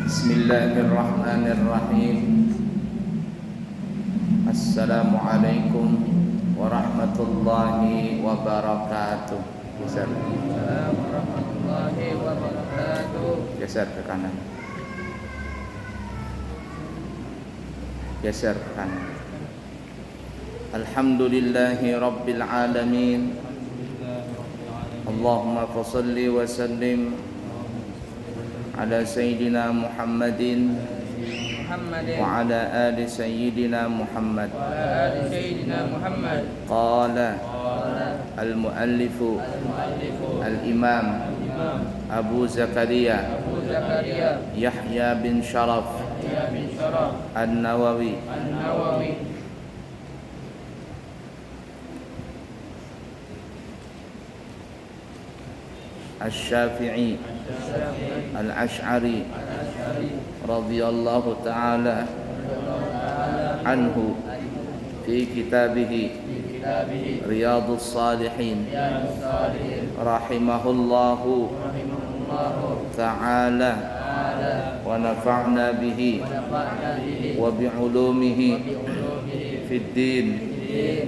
Bismillahirrahmanirrahim. Assalamualaikum warahmatullahi wabarakatuh. Assalamualaikum warahmatullahi wabarakatuh. Geser ke kanan. Geser ke kanan. Alhamdulillahi rabbil alamin. Allahumma fassalli wa sallim ala sayyidina Muhammadin wa ala ali sayyidina Muhammad. Qala al-muallifu al-imam Abu Zakaria Yahya bin Sharaf An-Nawawi Asy-Syafi'i Al-Asy'ari radhiyallahu ta'ala anhu fi kitabih Riyadhus Shalihin rahimahullahu ta'ala wa nafa'na bihi wa bi'ulumihi fid din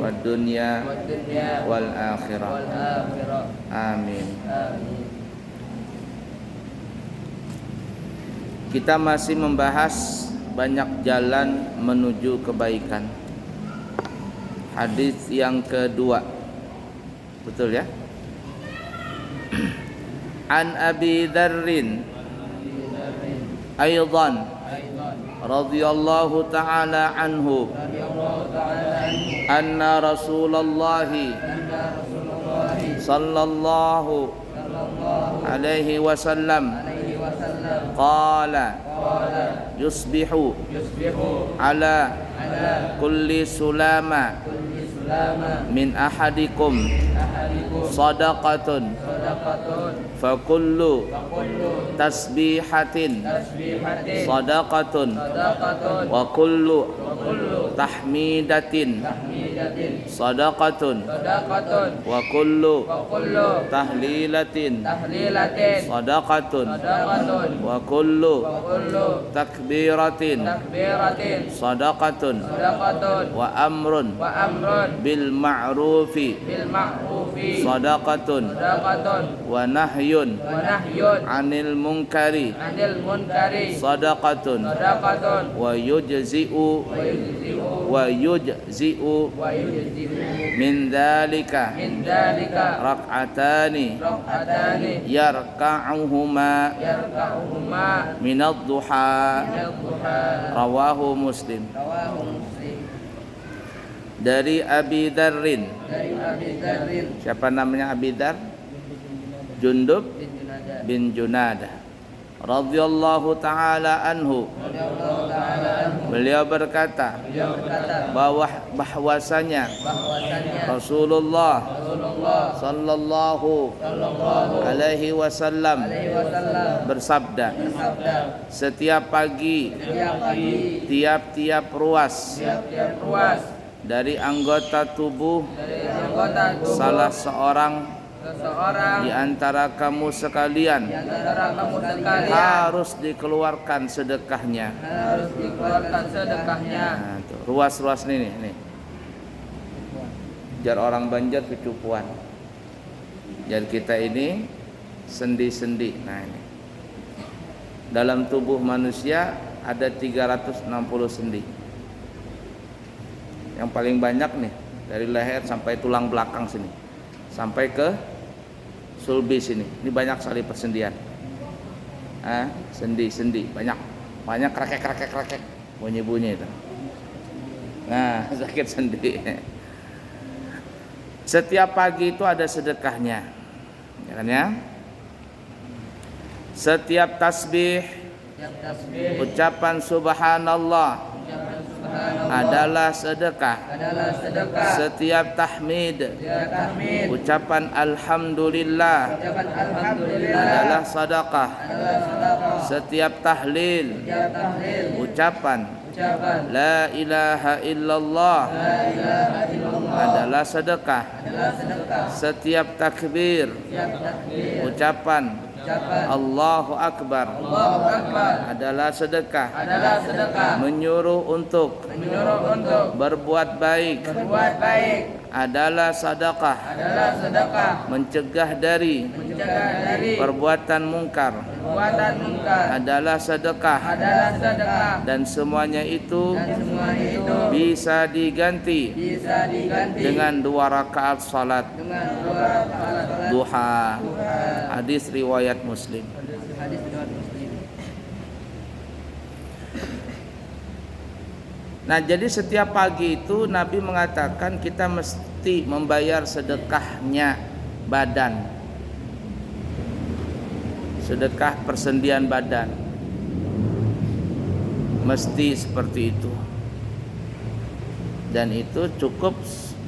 wad dunya wal akhirah. Amin. Kita masih membahas banyak jalan menuju kebaikan. Hadis yang kedua. Betul ya? An Abi Dzarrin aidan radhiyallahu ta'ala anhu anna Rasulullah sallallahu alaihi wasallam qala yusbihu ala kulli sulama min ahadikum sadaqatun fa kullu tasbihatin sadaqatun wa kullu tahmidatin sadaqatun wa kullu tahlilatin sadaqatun wa kullu takbiratin sadaqatun wa amrun bil ma'rufi sadaqatun wa nahyun 'anil munkari sadaqatun wa yujzi'u min dzalika rak'atani yarka'uhuma min ad-duha rawahu Muslim. Dari Abi Dzarrin. Siapa namanya Abi Dzar? Jundub bin Junadah radhiyallahu ta'ala anhu. Beliau berkata bahwasanya Rasulullah sallallahu alaihi wasallam bersabda, setiap pagi tiap-tiap ruas dari anggota tubuh salah seorang di antara kamu sekalian harus dikeluarkan sedekahnya. Nah, ruas-ruas ini nih. Jar orang Banjar kecupuan. Jar kita ini sendi-sendi. Nah ini. Dalam tubuh manusia ada 360 sendi. Yang paling banyak nih dari leher sampai tulang belakang sini, sampai ke sulbi sini. Ini banyak sekali persendian. Sendi banyak krakek bunyi itu. Nah, sakit sendi. Setiap pagi itu ada sedekahnya, ya kan ya? Setiap tasbih, ucapan subhanallah adalah sedekah. Setiap tahmid, ucapan alhamdulillah adalah sedekah. Setiap tahlil, ucapan la ilaha illallah adalah sedekah. Setiap takbir, ucapan Allahu Akbar Allahu Akbar adalah sedekah. adalah sedekah. Menyuruh untuk Menyuruh untuk berbuat baik berbuat baik adalah sedekah. adalah sedekah. Mencegah dari Mencegah dari perbuatan mungkar perbuatan munkar adalah sedekah. adalah sedekah. Dan semuanya itu Dan semua itu bisa diganti bisa diganti dengan 2 rakaat salat dengan 2 rakaat salat duha. duha. Hadis riwayat Muslim. Hadis riwayat Muslim. Nah, jadi setiap pagi itu Nabi mengatakan kita mesti membayar sedekahnya badan. Sedekah persendian badan. Mesti seperti itu. Dan itu cukup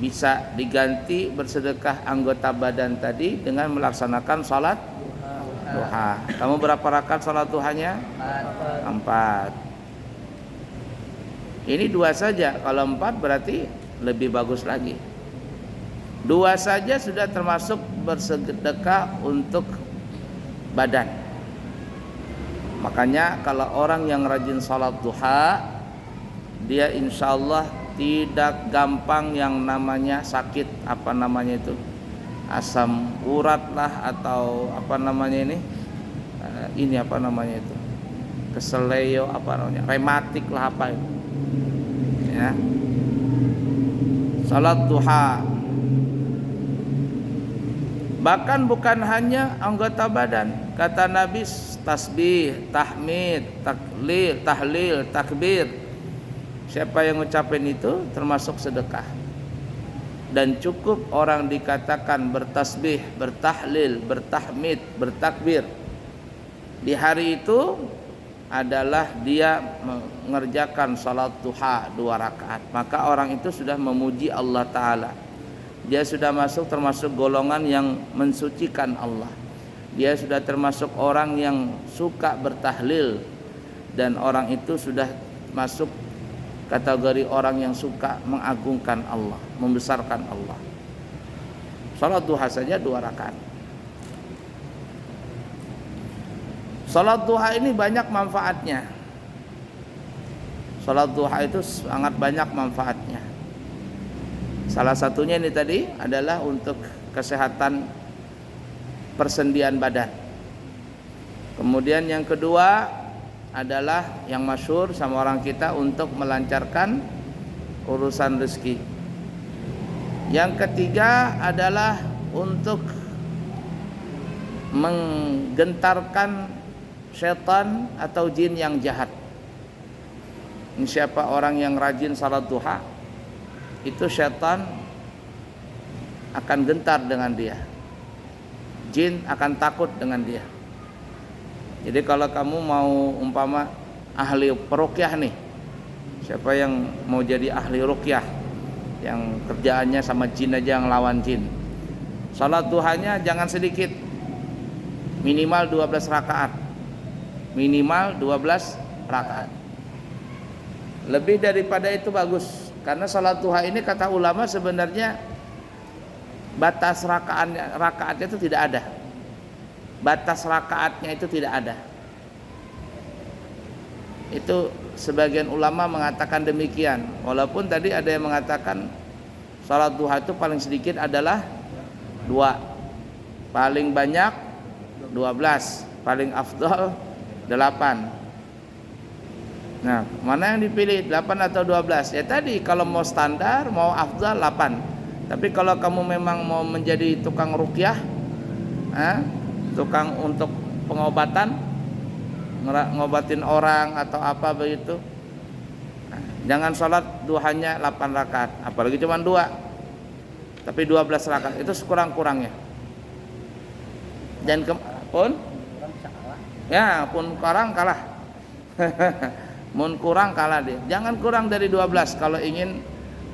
bisa diganti bersedekah anggota badan tadi dengan melaksanakan salat duha. Kamu berapa rakaat salat duhanya? 4. Ini 2 saja. Kalau 4 berarti lebih bagus lagi. 2 saja sudah termasuk bersedekah untuk badan. Makanya kalau orang yang rajin salat duha, dia insya Allah tidak gampang yang namanya sakit, apa namanya itu, asam urat lah, atau apa namanya ini apa namanya itu, keseleo, apa namanya, rematik lah, apa itu ya. Salat duha bahkan bukan hanya anggota badan, kata Nabi, tasbih, tahmid, tahlil, takbir, siapa yang ngucapin itu termasuk sedekah. Dan cukup orang dikatakan bertasbih, bertahlil, bertahmid, bertakbir di hari itu adalah dia mengerjakan salat duha 2 rakaat, maka orang itu sudah memuji Allah Ta'ala. Dia sudah masuk termasuk golongan yang mensucikan Allah. Dia sudah termasuk orang yang suka bertahlil, dan orang itu sudah masuk kategori orang yang suka mengagungkan Allah, membesarkan Allah. Salat duha saja 2 rakaat. Salat duha ini banyak manfaatnya. Salat duha itu sangat banyak manfaatnya. Salah satunya ini tadi adalah untuk kesehatan persendian badan. Kemudian yang kedua adalah yang masyhur sama orang kita untuk melancarkan urusan rezeki. Yang ketiga adalah untuk menggentarkan setan atau jin yang jahat. Siapa orang yang rajin salat duha, itu setan akan gentar dengan dia. Jin akan takut dengan dia. Jadi kalau kamu mau umpama ahli peruqyah nih, siapa yang mau jadi ahli ruqyah, yang kerjaannya sama jin aja, yang lawan jin, salat duhanya jangan sedikit, minimal 12 rakaat. Minimal 12 rakaat. Lebih daripada itu bagus, karena salat duha ini kata ulama sebenarnya batas rakaatnya itu tidak ada. Batas rakaatnya itu tidak ada. Itu sebagian ulama mengatakan demikian. Walaupun tadi ada yang mengatakan salat duha itu paling sedikit adalah 2, paling banyak 12, paling afdal 8. Nah, mana yang dipilih, 8 atau 12? Ya tadi, kalau mau standar, mau afdal 8. Tapi kalau kamu memang mau menjadi tukang ruqyah, tukang untuk pengobatan, ngobatin orang atau apa begitu, jangan sholat duhanya 8 rakaat, apalagi cuma 2, tapi 12 rakaat, itu sekurang-kurangnya. Dan pun kurang kalah. Mun kurang kalah dia. Jangan kurang dari 12 kalau ingin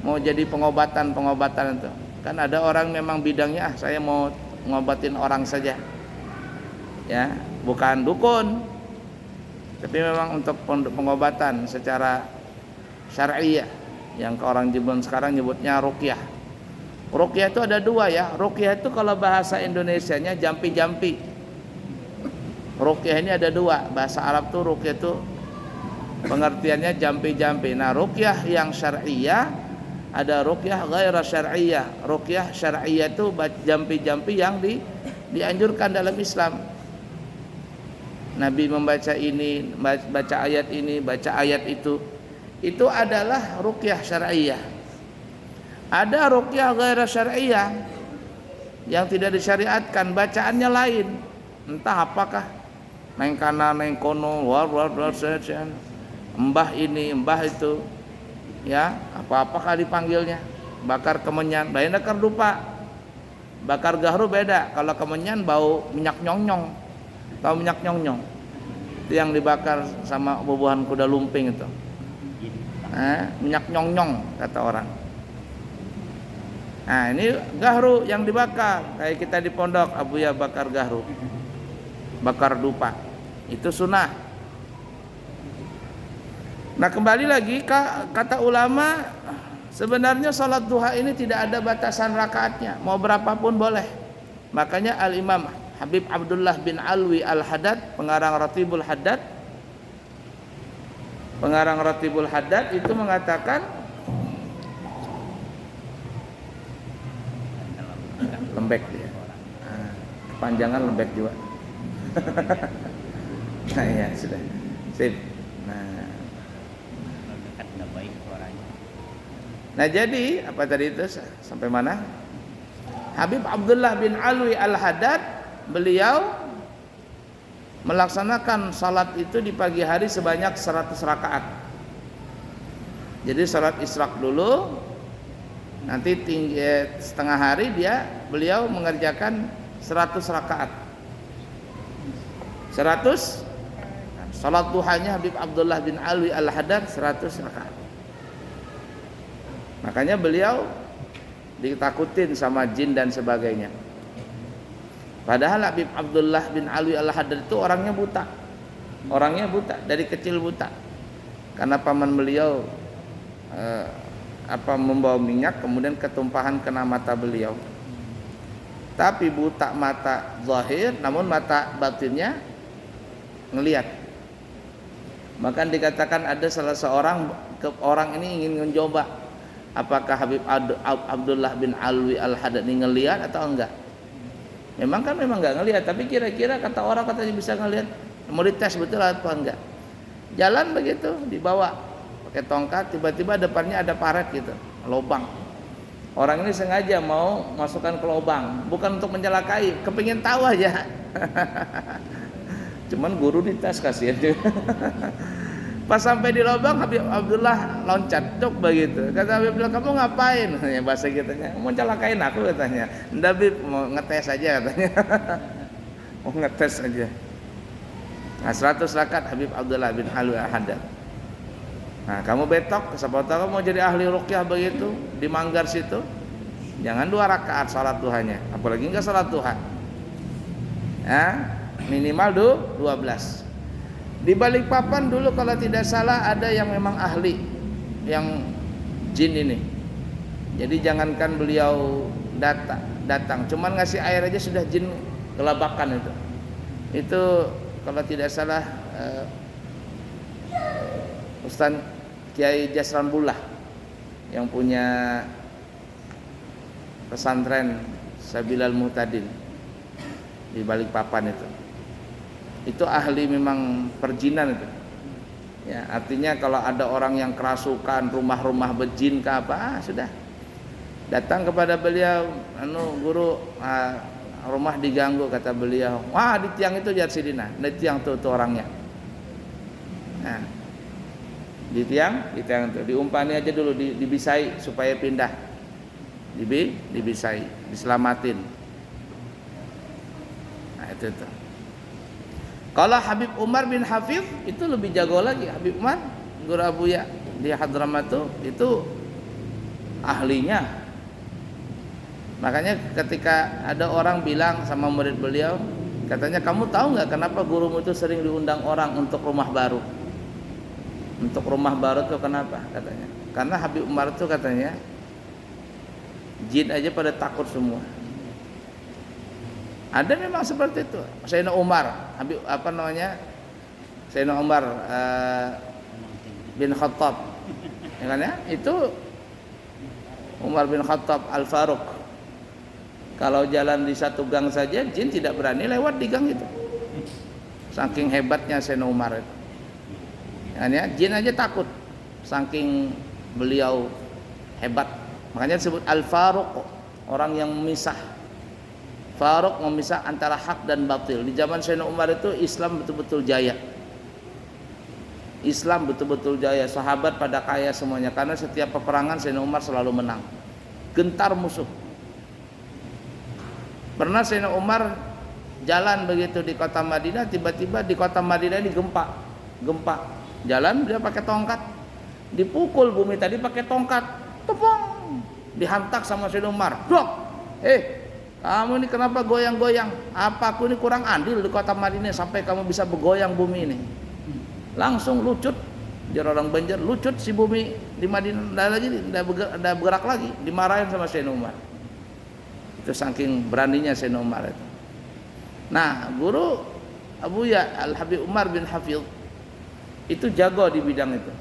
mau jadi pengobatan itu. Kan ada orang memang bidangnya saya mau ngobatin orang saja. Ya, bukan dukun. Tapi memang untuk pengobatan secara syar'iyyah, yang ke orang Jepun sekarang nyebutnya ruqyah. Ruqyah itu ada 2 ya. Ruqyah itu kalau bahasa Indonesianya jampi-jampi. Ruqyah ini ada dua. Bahasa Arab tuh ruqyah tuh pengertiannya jampi-jampi. Nah, ruqyah yang syar'iyah, ada ruqyah ghaira syar'iyah. Ruqyah syar'iyah itu jampi-jampi yang dianjurkan dalam Islam. Nabi membaca ini, baca ayat ini, baca ayat itu. Itu adalah ruqyah syar'iyah. Ada ruqyah ghaira syar'iyah yang tidak disyariatkan, bacaannya lain. Entah apakah neng kana neng kono war mbah ini mbah itu, ya apa-apakah dipanggilnya. Bakar kemenyan, lain bakar dupa. Bakar gahru beda. Kalau kemenyan bau minyak nyong-nyong. Tahu minyak nyong-nyong? Itu yang dibakar sama bubuhan kuda lumping itu. Minyak nyong-nyong kata orang. Nah, ini gahru yang dibakar. Kayak kita di pondok, abuya bakar gahru, bakar dupa. Itu sunnah. Nah, kembali lagi kata ulama, sebenarnya sholat duha ini tidak ada batasan rakaatnya, mau berapapun boleh. Makanya Al-Imam Habib Abdullah bin Alwi Al-Haddad, pengarang Ratibul Haddad itu mengatakan, lembek dia, kepanjangan lembek juga. Nah, ya sudah, sip. Nah, jadi apa tadi itu sampai mana? Habib Abdullah bin Alwi Al-Haddad, beliau melaksanakan salat itu di pagi hari sebanyak 100 rakaat. Jadi salat isyraq dulu, nanti setengah hari beliau mengerjakan 100 rakaat. 100 salat duhanya Habib Abdullah bin Alwi Al-Haddad 100 rakaat. Makanya beliau ditakutin sama jin dan sebagainya. Padahal Habib Abdullah bin Alwi Al-Haddad itu orangnya buta. Dari kecil buta. Karena paman beliau membawa minyak, kemudian ketumpahan kena mata beliau. Tapi buta mata zahir, namun mata batinnya ngelihat. Maka dikatakan ada salah seorang orang ini ingin mencoba apakah Habib Abdullah bin Alwi Al-Haddad ini ngelihat atau enggak. Memang enggak ngelihat, tapi kira-kira kata orang katanya bisa ngelihat. Mau dites betul apa enggak. Jalan begitu dibawa pakai tongkat, tiba-tiba depannya ada paret gitu, lubang. Orang ini sengaja mau masukkan ke lubang, bukan untuk mencelakai, kepingin tahu aja. Cuman guru dites kasihan juga. Pas sampai di lubang, Habib Abdullah loncat, cok begitu. Kata Habib Abdullah, kamu ngapain? Ya, bahasa kitanya, mau celakain aku katanya. Nggak, Habib, mau ngetes aja katanya. Mau ngetes aja. Nah, 100 rakaat Habib Abdullah bin Alwi Al-Haddad. Nah, kamu betok, siapa tahu kamu mau jadi ahli ruqyah begitu di Manggar situ. Jangan 2 rakaat salat duhanya, apalagi enggak salat duha. Ya, minimal 12. Di Balikpapan dulu kalau tidak salah ada yang memang ahli yang jin ini. Jadi jangankan beliau datang, cuman ngasih air aja sudah jin kelabakan itu. Itu kalau tidak salah Ustaz Kiai Jasran Bullah yang punya pesantren Sabilal Muhtadin di Balikpapan itu ahli memang perjinan itu. Ya, artinya kalau ada orang yang kerasukan, rumah-rumah berjin ke apa, sudah datang kepada beliau, guru, rumah diganggu kata beliau. Wah, di tiang itu lihat sidina, di tiang tuh orangnya. Nah, di tiang itu diumpani aja dulu, dibisai supaya pindah. Dibisai, diselamatin. Nah, itu tuh. Kalau Habib Umar bin Hafidh itu lebih jago lagi. Habib Umar, guru Abuya di Hadramaut itu ahlinya. Makanya ketika ada orang bilang sama murid beliau, katanya, kamu tahu nggak kenapa gurumu itu sering diundang orang untuk rumah baru? Untuk rumah baru itu kenapa? Katanya, karena Habib Umar itu katanya jin aja pada takut semua. Ada memang seperti itu. Sayyidina Umar, Sayyidina Umar bin Khattab, ya kan ya? Itu Umar bin Khattab Al-Faruq. Kalau jalan di satu gang saja, jin tidak berani lewat di gang itu. Saking hebatnya Sayyidina Umar itu. Ya kan ya? Jin aja takut. Saking beliau hebat. Makanya disebut Al-Faruq, orang yang memisah. Faruq memisah antara hak dan batil. Di zaman Sayyidina Umar itu Islam betul-betul jaya. Islam betul-betul jaya. Sahabat pada kaya semuanya, karena setiap peperangan Sayyidina Umar selalu menang. Gentar musuh. Pernah Sayyidina Umar jalan begitu di kota Madinah, tiba-tiba di kota Madinah ini gempa. Jalan dia pakai tongkat. Dipukul bumi tadi pakai tongkat. Tepung. Dihantak sama Sayyidina Umar. Dok. Kamu ini kenapa goyang-goyang? Apa aku ini kurang adil di kota Madinah sampai kamu bisa bergoyang bumi ini? Langsung lucut. Dia orang Banjar, lucut si bumi di Madinah. Tidak bergerak lagi. Dimarahin sama Sayyidina Umar. Itu saking beraninya Sayyidina Umar itu. Nah, guru Abuya Al-Habib Umar bin Hafidh itu jago di bidang itu.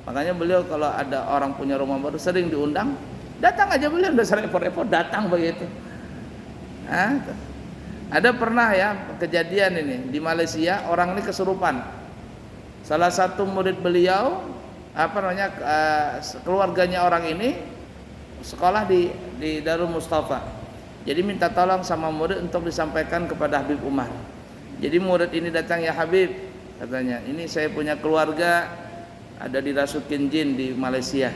Makanya beliau kalau ada orang punya rumah baru sering diundang, datang aja beliau, udah repot-repot datang begitu. Ada pernah ya kejadian ini di Malaysia, orang ini kesurupan. Salah satu murid beliau, keluarganya orang ini sekolah di Darul Mustafa. Jadi minta tolong sama murid untuk disampaikan kepada Habib Umar. Jadi murid ini datang, ya Habib, katanya, ini saya punya keluarga ada dirasukin jin di Malaysia.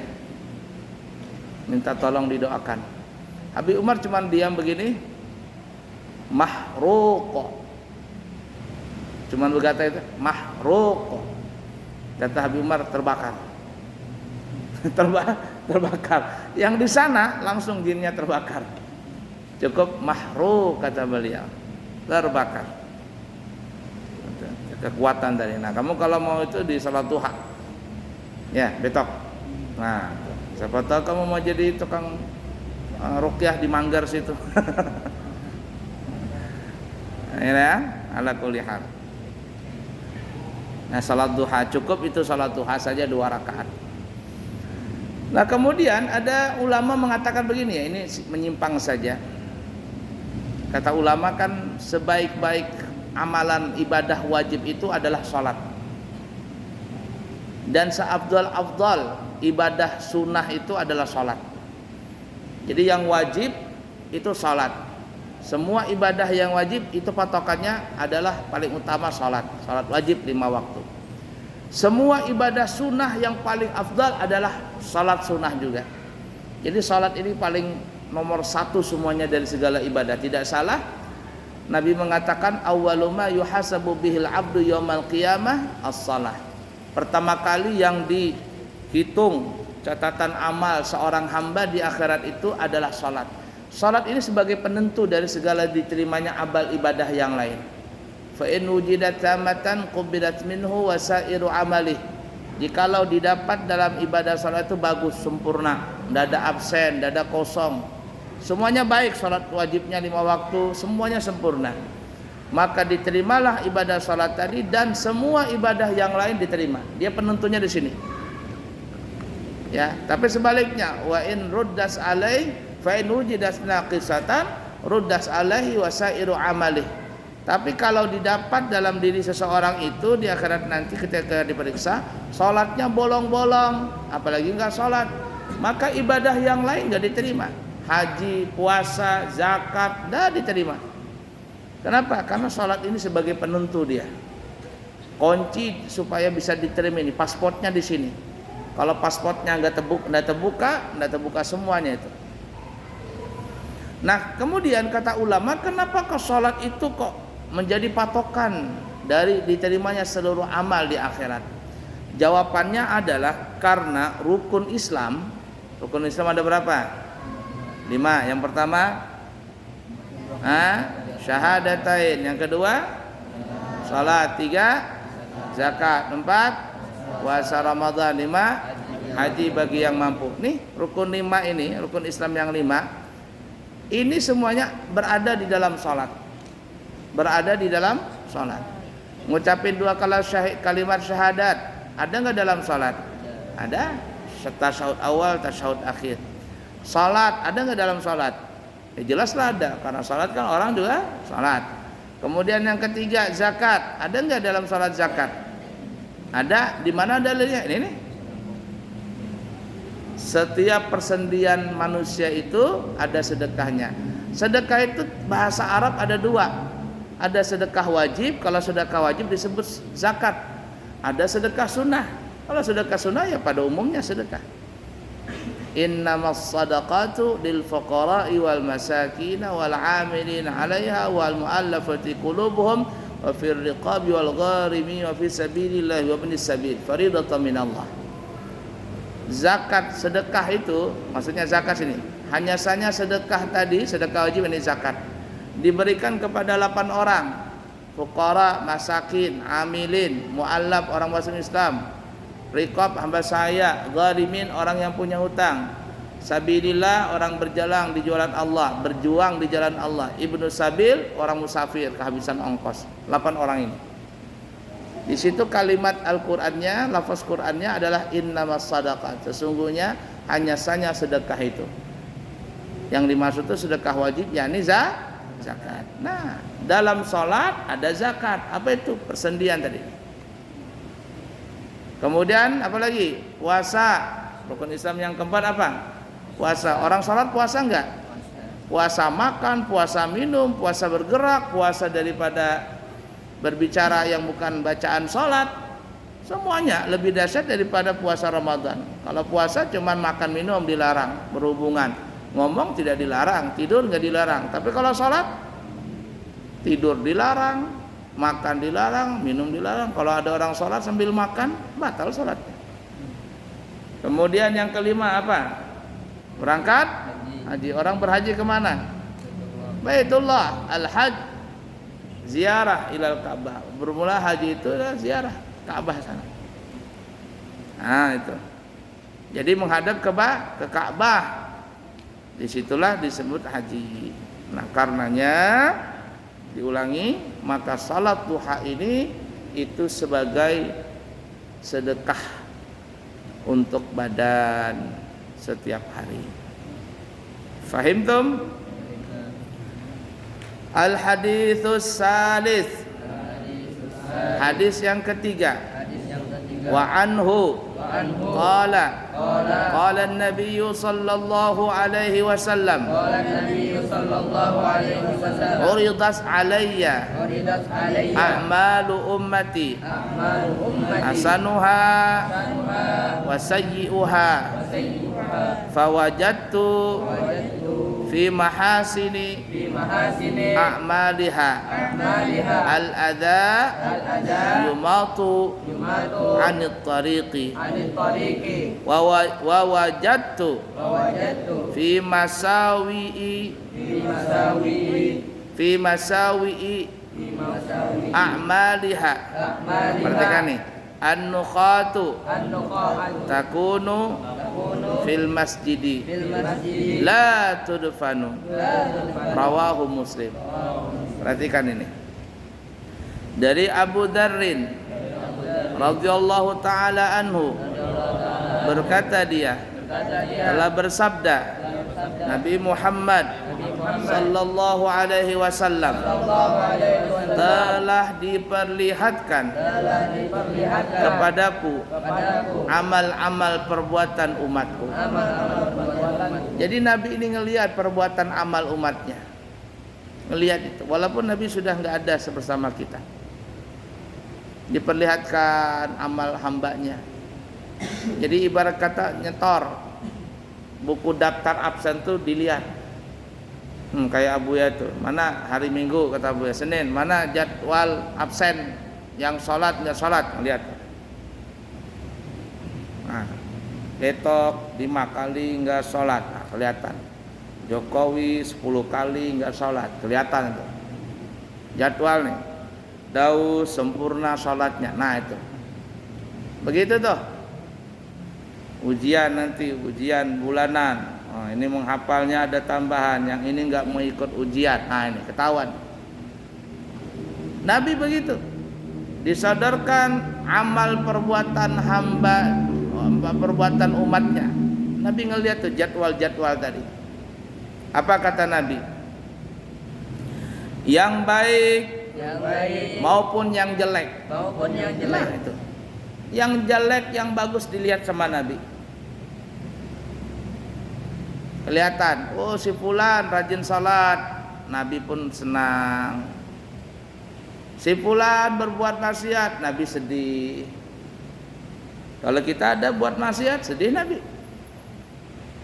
Minta tolong didoakan. Habib Umar cuma diam begini. Mahruq. Cuman berkata itu, mahruq. Kata Habib Umar, terbakar. Terbakar. Yang di sana langsung jinnya terbakar. Cukup mahruq kata beliau. Terbakar. Kekuatan tadi. Nah, kamu kalau mau itu di salat duha. Ya, betok. Nah, siapa tahu kamu mau jadi tukang ruqyah di Manggar situ. Ya, ala kulli hal. Nah, salat duha cukup itu, salat duha saja 2 rakaat. Nah, kemudian ada ulama mengatakan begini ya, ini menyimpang saja. Kata ulama kan sebaik-baik amalan ibadah wajib itu adalah salat. Dan seafdal-afdal ibadah sunnah itu adalah salat. Jadi yang wajib itu salat. Semua ibadah yang wajib itu patokannya adalah paling utama salat. Salat wajib 5 waktu. Semua ibadah sunnah yang paling afdal adalah salat sunnah juga. Jadi salat ini paling nomor 1 semuanya dari segala ibadah. Tidak salah Nabi mengatakan awwalu ma yuhasabu bihil abdu yaumal qiyamah as-shalah. Pertama kali yang dihitung catatan amal seorang hamba di akhirat itu adalah salat. Salat ini sebagai penentu dari segala diterimanya amal ibadah yang lain. Fa in wujidat tamatan qubilat minhu wasairu amali. Jikalau didapat dalam ibadah salat itu bagus, sempurna, tidak ada absen, tidak ada kosong. Semuanya baik, salat wajibnya 5 waktu, semuanya sempurna. Maka diterimalah ibadah salat tadi dan semua ibadah yang lain diterima. Dia penentunya di sini. Ya, tapi sebaliknya wa in ruddas alai fa in wujidat naqisatan ruddas alaihi wasairu amalih. Tapi kalau didapat dalam diri seseorang itu di akhirat nanti ketika diperiksa salatnya bolong-bolong, apalagi enggak salat, maka ibadah yang lain enggak diterima. Haji, puasa, zakat enggak diterima. Kenapa? Karena salat ini sebagai penentu dia. Kunci supaya bisa diterima ini pasportnya di sini. Kalau pasportnya enggak terbuka semuanya itu. Nah, kemudian kata ulama, kenapa kok salat itu kok menjadi patokan dari diterimanya seluruh amal di akhirat? Jawabannya adalah karena rukun Islam ada berapa? 5. Yang pertama syahadatain, yang kedua salat, 3 zakat, 4 puasa Ramadan, 5 haji bagi yang mampu. Nih rukun 5 ini, rukun Islam yang 5 ini semuanya berada di dalam salat. berada di dalam salat. Ngucapin 2 kalimat syahadat ada enggak dalam salat? Ada. Tasyahud awal, tasyahud akhir. Salat ada enggak dalam salat? Ya jelaslah ada, karena salat kan orang juga salat. Kemudian yang ketiga, zakat. Ada enggak dalam salat zakat? Ada. Di mana dalilnya? Ini nih. Setiap persendian manusia itu ada sedekahnya. Sedekah itu bahasa Arab ada 2. Ada sedekah wajib, kalau sedekah wajib disebut zakat. Ada sedekah sunnah. Kalau sedekah sunnah ya pada umumnya sedekah. Innamas sadaqatu lil fuqara'i wal masakin wal 'amilin 'alaiha wal mu'allafati qulubuhum wa fir riqabi wal gharimin wa fi sabilillah wa ibnis sabil fariidatan minallah. Zakat sedekah itu maksudnya zakat sini. Hanya saja sedekah tadi, sedekah wajib ini zakat. Diberikan kepada 8 orang. Fuqara, masakin, amilin, mu'allaf orang muslim Islam, riqab hamba saya, gharimin orang yang punya hutang, sabilillah orang berjalan di jalan Allah, berjuang di jalan Allah, ibnu sabil orang musafir kehabisan ongkos. 8 orang ini. Di situ kalimat Al-Qur'annya, lafaz Qur'annya adalah innamas sadaqat. Sesungguhnya hanya saja sedekah itu. Yang dimaksud itu sedekah wajib yakni zakat. Nah, dalam sholat ada zakat. Apa itu? Persendian tadi. Kemudian apa lagi? Puasa. Rukun Islam yang keempat apa? Puasa. Orang sholat puasa enggak? Puasa makan, puasa minum, puasa bergerak, puasa daripada berbicara yang bukan bacaan sholat. Semuanya lebih dahsyat daripada puasa Ramadan. Kalau puasa cuman makan minum dilarang, berhubungan, ngomong tidak dilarang, tidur nggak dilarang. Tapi kalau sholat, tidur dilarang, makan dilarang, minum dilarang. Kalau ada orang sholat sambil makan, batal sholatnya. Kemudian yang kelima apa? Berangkat haji. Orang berhaji kemana? Baitullah, al-hajj, ziarah ilal Ka'bah. Bermula haji itu adalah ziarah Ka'bah sana. Nah itu. Jadi menghadap ke Ka'bah. Disitulah disebut haji. Nah karenanya diulangi, maka salat duha ini itu sebagai sedekah untuk badan setiap hari. Fahimtum? Al-haditsus salis. Hadis yang ketiga. Wa anhu qala an-nabiy sallallahu alaihi wasallam uridat alayya a'malu ummati hasanuha wa sayyi'uha fawajadtu fi mahasini a'maliha al-adha yumatu anit tariqi wa wajadtu fi masawi'i a'maliha. Perhatikan nih, an-nukhatu takunu fil masjidi la tudfanu, rawahu Muslim. Perhatikan ini, dari Abu Dzarrin radhiyallahu taala anhu, berkata dia telah bersabda Nabi Muhammad sallallahu alaihi wasallam telah diperlihatkan kepadaku amal-amal perbuatan umatku. Jadi Nabi ini ngelihat perbuatan amal umatnya, ngelihat itu, walaupun Nabi sudah nggak ada bersama kita, diperlihatkan amal hambanya. Jadi ibarat kata nyetor buku daftar absen tuh dilihat. Kayak Abu ya tuh, mana hari Minggu kata Abu ya, Senin, mana jadwal absen yang sholat nggak sholat, lihat. Nah, Betok 5 kali nggak sholat, nah, kelihatan. Jokowi 10 kali nggak sholat, kelihatan itu. Jadwal nih, Daud sempurna sholatnya, nah itu. Begitu tuh. Ujian nanti, ujian bulanan. Oh, ini menghafalnya ada tambahan, yang ini nggak mau ikut ujian. Nah ini ketahuan. Nabi begitu. Disodorkan amal perbuatan hamba, perbuatan umatnya. Nabi ngelihat tuh jadwal-jadwal tadi. Apa kata Nabi? Yang baik maupun yang jelek. Nah, itu. Yang jelek, yang bagus dilihat sama Nabi. Kelihatan, oh si fulan rajin salat, Nabi pun senang. Si fulan berbuat maksiat, Nabi sedih. Kalau kita ada buat maksiat, sedih Nabi.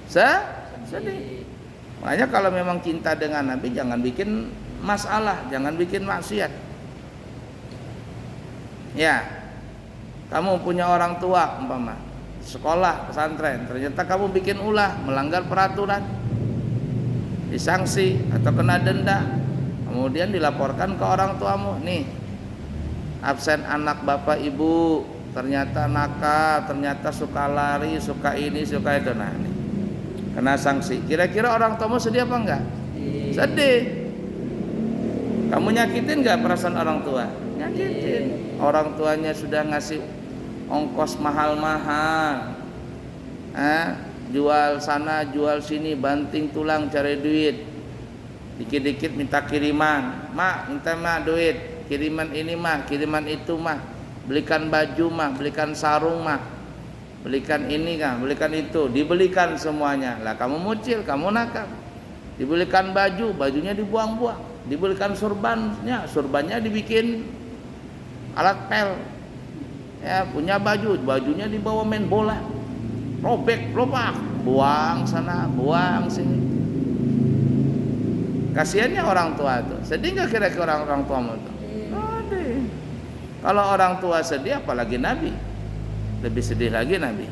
Sedih. Makanya kalau memang cinta dengan Nabi, jangan bikin masalah, jangan bikin maksiat. Ya, kamu punya orang tua, umpama sekolah, pesantren, ternyata kamu bikin ulah, melanggar peraturan, disangsi atau kena denda, kemudian dilaporkan ke orang tuamu, nih absen anak bapak ibu, ternyata nakal, ternyata suka lari, suka ini, suka itu, nah ini kena sanksi. Kira-kira orang tuamu sedih apa enggak? Sedih. Kamu nyakitin enggak perasaan orang tua? Nyakitin. Orang tuanya sudah ngasih ongkos mahal-mahal, jual sana jual sini, banting tulang cari duit, dikit-dikit minta kiriman, mak minta mak duit, kiriman ini mah, kiriman itu mah, belikan baju mah, belikan sarung mah, belikan ini kan, belikan itu, dibelikan semuanya. Lah kamu mucil, kamu nakal. Dibelikan baju, bajunya dibuang-buang, dibelikan surbannya dibikin alat pel. Ya, punya baju, bajunya dibawa main bola, robek, lopak, buang sana, buang sini. Kasihannya orang tua itu. Sedih nggak kira-kira orang tuamu itu? Sedih. Kalau orang tua sedih, apalagi Nabi, lebih sedih lagi Nabi.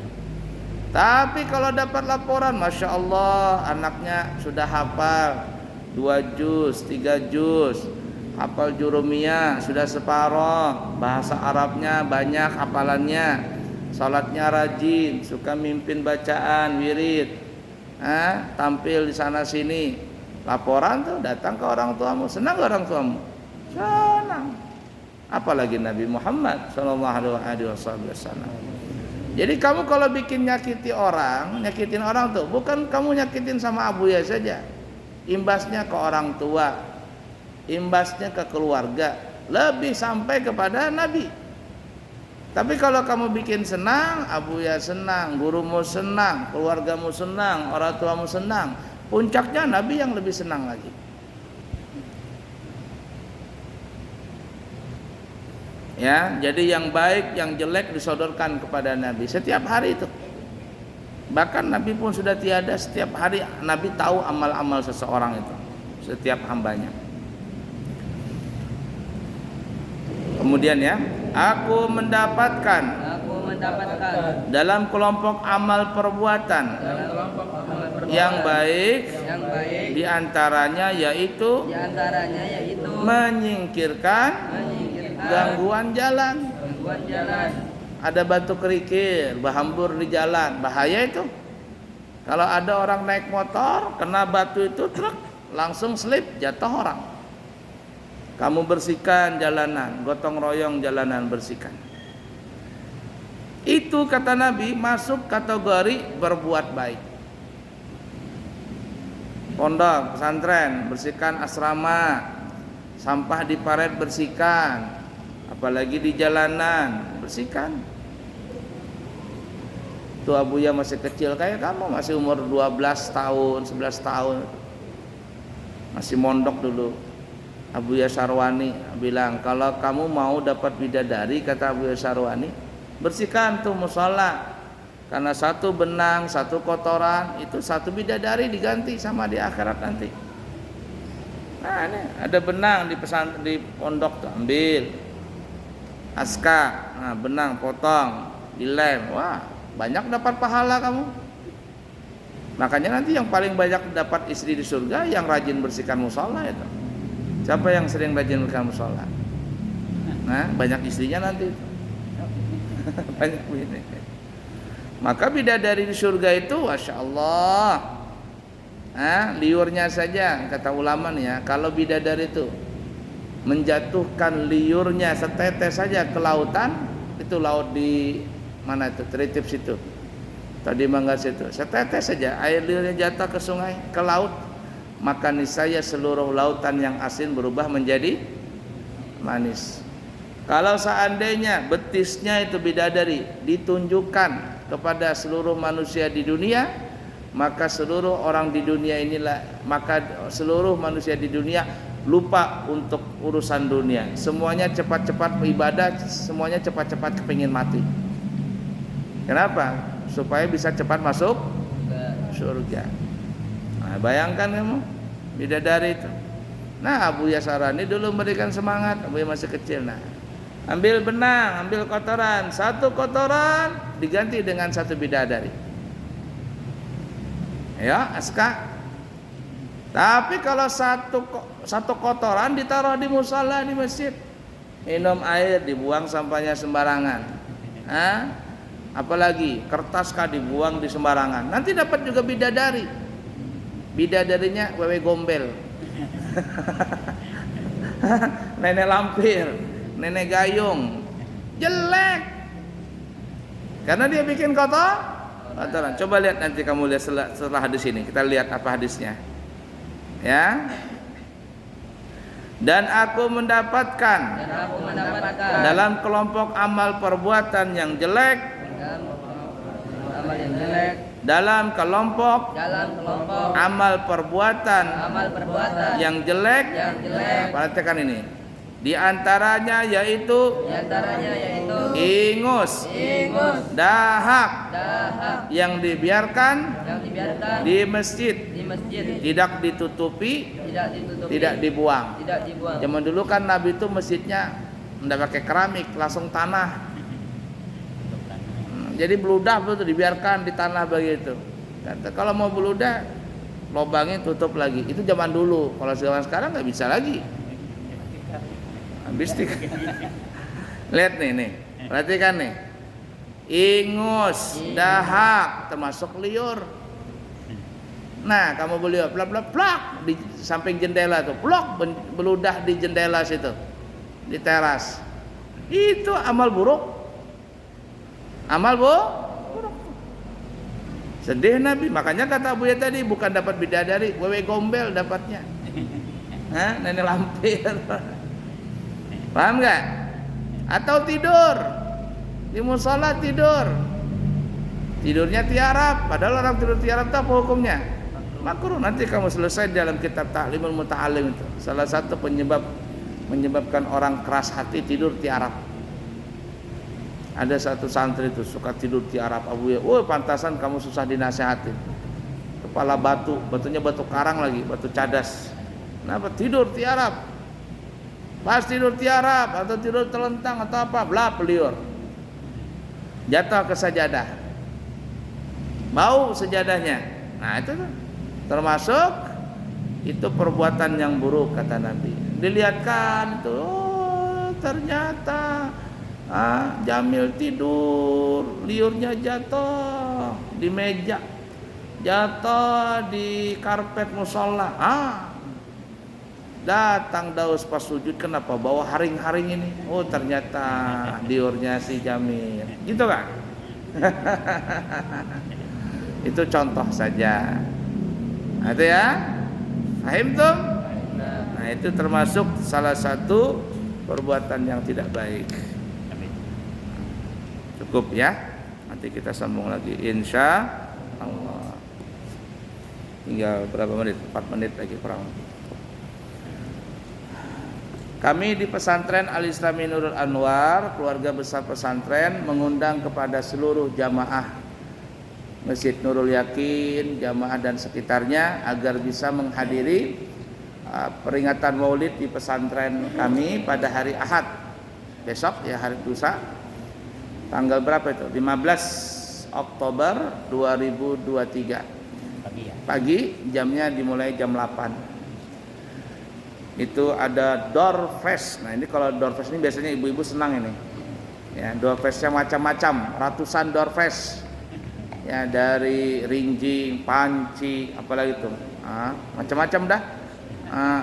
Tapi kalau dapat laporan, masya Allah, anaknya sudah hafal 2 juz, 3 juz, hafal jurumiyah sudah separoh, bahasa Arabnya banyak hafalannya, salatnya rajin, suka mimpin bacaan wirid, tampil di sana sini, laporan tuh datang ke orang tuamu. Senang gak orang tuamu? Senang. Apalagi Nabi Muhammad SAW. Jadi kamu kalau bikin nyakitin orang tuh, bukan kamu nyakitin sama abuya saja, imbasnya ke orang tua, imbasnya ke keluarga, lebih sampai kepada Nabi. Tapi kalau kamu bikin senang, abuya senang, gurumu senang, keluargamu senang, orang tuamu senang, puncaknya Nabi yang lebih senang lagi. Ya, jadi yang baik, yang jelek disodorkan kepada Nabi setiap hari itu. Bahkan Nabi pun sudah tiada, setiap hari Nabi tahu amal-amal seseorang itu, setiap hambanya. Kemudian ya, aku mendapatkan dalam kelompok amal perbuatan yang baik, diantaranya yaitu menyingkirkan gangguan jalan. Ada batu kerikil berhambur di jalan, bahaya itu. Kalau ada orang naik motor kena batu itu, truk langsung slip, jatuh orang. Kamu bersihkan jalanan, gotong royong jalanan, bersihkan. Itu kata Nabi masuk kategori berbuat baik. Pondok, pesantren, bersihkan asrama, sampah di paret bersihkan, apalagi di jalanan, bersihkan. Tuh abuya masih kecil kayak kamu, masih umur 12 tahun, 11 tahun, masih mondok dulu. Abuya Sarwani bilang, kalau kamu mau dapat bidadari, kata Abuya Sarwani, bersihkan tuh musola, karena satu benang, satu kotoran, itu satu bidadari diganti sama di akhirat nanti. Nah ini ada benang di pondok tuh, ambil aska, nah benang potong, dilem, wah banyak dapat pahala kamu. Makanya nanti yang paling banyak dapat istri di surga yang rajin bersihkan musola itu. Siapa yang sering rajin bersihkan musola? Nah banyak istrinya nanti itu. Banyak begini. Maka bidadari di surga itu, masya Allah, liurnya saja kata ulama nih ya, kalau bidadari itu menjatuhkan liurnya setetes saja ke lautan, itu laut di mana itu, Tritip situ, tadi Manggar situ, setetes saja air liurnya jatuh ke sungai, ke laut, maka niscaya seluruh lautan yang asin berubah menjadi manis. Kalau seandainya betisnya itu bidadari ditunjukkan kepada seluruh manusia di dunia, maka seluruh orang di dunia inilah, maka seluruh manusia di dunia lupa untuk urusan dunia. Semuanya cepat-cepat beribadah, semuanya cepat-cepat kepingin mati. Kenapa? Supaya bisa cepat masuk surga. Nah, bayangkan kamu bidadari itu. Nah, Abu Yasarani dulu memberikan semangat, Abu masih kecil. Nah, ambil benang, ambil kotoran, satu kotoran diganti dengan satu bidadari. Ya, aska. Tapi kalau satu kotoran ditaruh di musala di masjid, minum air dibuang sampahnya sembarangan. Apalagi kertas kah dibuang di sembarangan. Nanti dapat juga bidadari. Bidadarinya wewe gombel. Nenek lampir, nenek gayung, jelek. Karena dia bikin kotoran. Coba lihat nanti, kamu lihat setelah hadis ini. Kita lihat apa hadisnya. Ya. Dan aku mendapatkan dalam kelompok amal perbuatan yang jelek, dalam kelompok amal perbuatan yang jelek, perhatikan ini. Di antaranya yaitu ingus, dahak yang dibiarkan di masjid, tidak ditutupi, tidak dibuang. Zaman dulu kan Nabi itu masjidnya tidak pakai keramik, langsung tanah. Jadi beludah itu dibiarkan di tanah begitu. Kalau mau beludah, lobangnya tutup lagi. Itu zaman dulu. Kalau zaman sekarang nggak bisa lagi. Habis lihat nih, perhatikan nih. Ingus, dahak, termasuk liur. Nah, kamu beli plak di samping jendela tuh, plak beludah di jendela situ, di teras. Itu amal buruk. Amal buruk. Sedih Nabi, makanya kata Abu Ya tadi, bukan dapat bidadari, wewe gombel dapatnya. Nenek lampir. Paham nggak? Atau tidur di musola, tidurnya tiarap, padahal orang tidur tiarap itu apa hukumnya? Makruh. Nanti kamu selesai dalam kitab Ta'limul Muta'allim itu. Salah satu menyebabkan orang keras hati tidur tiarap. Ada satu santri itu suka tidur tiarap. Abu Ya, pantasan kamu susah dinasehatin. Kepala batunya batu karang lagi, batu cadas. Kenapa tidur tiarap? Pas tidur tiarap atau tidur telentang atau apa, beliur. Jatuh ke sajadah. Bau sajadahnya. Nah, itu tuh termasuk itu perbuatan yang buruk kata Nabi. Dilihatkan itu, ternyata Jamil tidur, liurnya jatuh di meja, jatuh di karpet musola. Datang Daus pas sujud, kenapa bawa haring-haring ini? Oh, ternyata liurnya si Jamil. Gitu kan? Itu contoh saja. Nah, itu ya. Paham tuh? Nah, itu termasuk salah satu perbuatan yang tidak baik. Cukup ya. Nanti kita sambung lagi insya Allah. Tinggal berapa menit? 4 menit lagi kurang. Kami di pesantren Al-Islami Nurul Anwar, keluarga besar pesantren, mengundang kepada seluruh jamaah Masjid Nurul Yakin, jamaah dan sekitarnya agar bisa menghadiri peringatan Maulid di pesantren kami pada hari Ahad besok, ya, hari lusa. Tanggal berapa itu? 15 Oktober 2023. Pagi, jamnya dimulai jam 8. Itu ada door fest. Nah, ini kalau door fest ini biasanya ibu-ibu senang ini. Ya, door festnya macam-macam, ratusan door fest. Ya, dari rinjing, panci, apalagi itu. Macam-macam dah.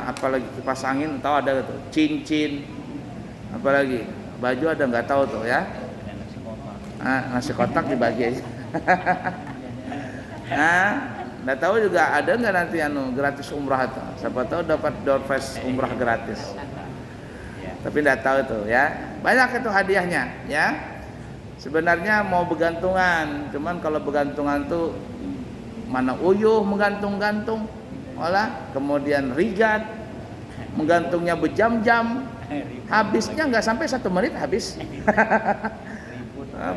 apalagi kipas angin tahu ada tuh, cincin, apalagi baju ada nggak tahu tuh ya. Nasi kotak dibagi aja. Nggak tahu juga ada nggak nanti gratis umrah tuh. Siapa tahu dapat door prize umrah gratis. Tapi nggak tahu tuh ya. Banyak itu hadiahnya ya. Sebenarnya mau bergantungan, cuman kalau bergantungan tuh mana uyuh menggantung-gantung, kemudian rigat, menggantungnya berjam-jam, habisnya nggak sampai 1 menit habis.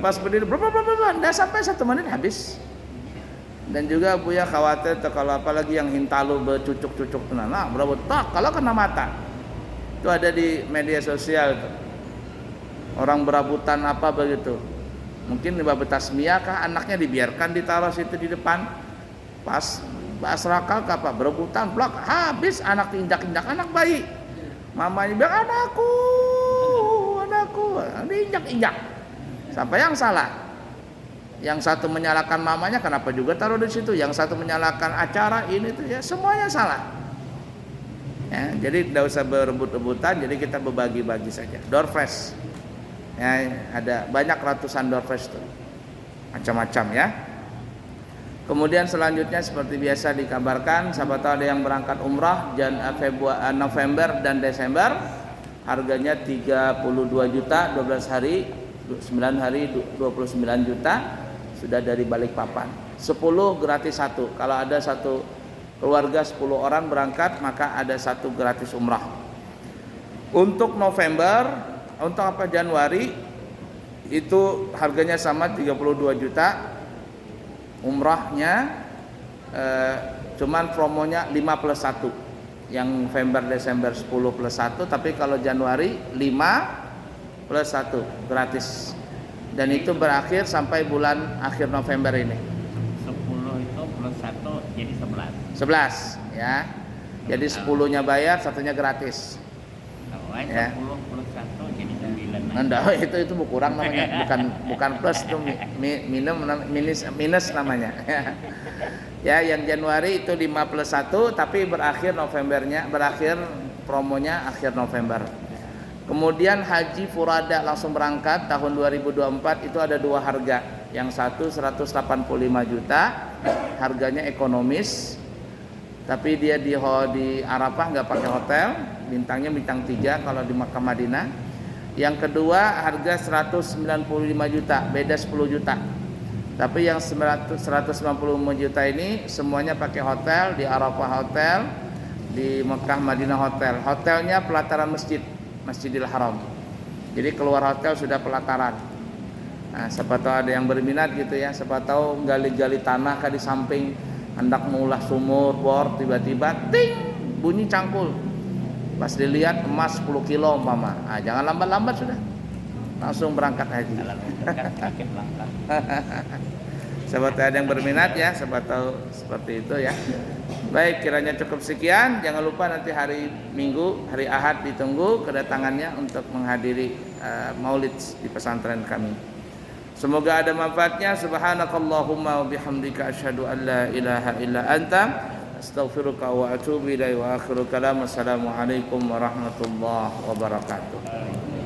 Pas berdiri nggak sampai 1 menit habis. Dan juga Buya khawatir tuh kalau apalagi yang hintalu bercucuk-cucuk tuh, nah berapa tak kalau kena mata. Itu ada di media sosial tuh. Orang berabutan apa begitu. Mungkin di bab tasmiyah kah anaknya dibiarkan ditaruh situ di depan. Pas asrakal apa berebutan blok habis anak diinjak-injak anak bayi. Mamanya bilang anakku diinjak-injak. Siapa yang salah? Yang satu menyalahkan mamanya kenapa juga taruh di situ, yang satu menyalahkan acara ini tuh ya semuanya salah. Ya, jadi tidak usah berebut-rebutan, jadi kita berbagi-bagi saja. Door prize. Ya, ada banyak ratusan door prize tuh. Macam-macam ya. Kemudian selanjutnya seperti biasa dikabarkan, siapa tahu ada yang berangkat umrah November dan Desember, harganya 32 juta, 12 hari, 9 hari 29 juta, sudah dari Balikpapan. 10 gratis 1. Kalau ada satu keluarga 10 orang berangkat, maka ada 1 gratis umrah. Untuk November, untuk Januari itu harganya sama 32 juta. Umrahnya cuman promonya 5 plus 1. Yang November Desember 10 plus 1, tapi kalau Januari 5 plus 1 gratis. Dan itu berakhir sampai bulan akhir November ini. 10 itu plus 1 jadi 11. 11 ya. Jadi 10-nya bayar, 1-nya gratis. Kalau Ya. 10 plus 1 jadi 9. Nah, itu kurang namanya, bukan plus itu minus namanya. Ya, yang Januari itu 5 plus 1, tapi berakhir promonya akhir November. Kemudian haji furada langsung berangkat tahun 2024 itu ada 2 harga. Yang satu 185 juta, harganya ekonomis. Tapi dia di Arafah nggak pakai hotel, bintangnya bintang 3 kalau di Makkah Madinah. Yang kedua harga 195 juta, beda 10 juta. Tapi yang 195 juta ini semuanya pakai hotel, di Arafah hotel, di Makkah Madinah hotel. Hotelnya pelataran Masjidil Haram. Jadi keluar hotel sudah pelataran. Nah, siapa tahu ada yang berminat gitu ya, siapa tahu gali-gali tanah di samping hendak mengulah sumur bor, tiba-tiba ting bunyi cangkul. Pas dilihat emas 10 kilo umpama. Jangan lambat-lambat sudah. Langsung berangkat haji. Siapa tahu ada yang berminat ya, siapa tahu seperti itu ya. Baik, kiranya cukup sekian. Jangan lupa nanti hari Minggu, hari Ahad ditunggu kedatangannya untuk menghadiri maulid di pesantren kami. Semoga ada manfaatnya. Subhanakallahumma wa bihamdika asyhadu an la ilaha illa anta astaghfiruka wa atubu ilaik wa akhiru kalam. Assalamualaikum warahmatullahi wabarakatuh.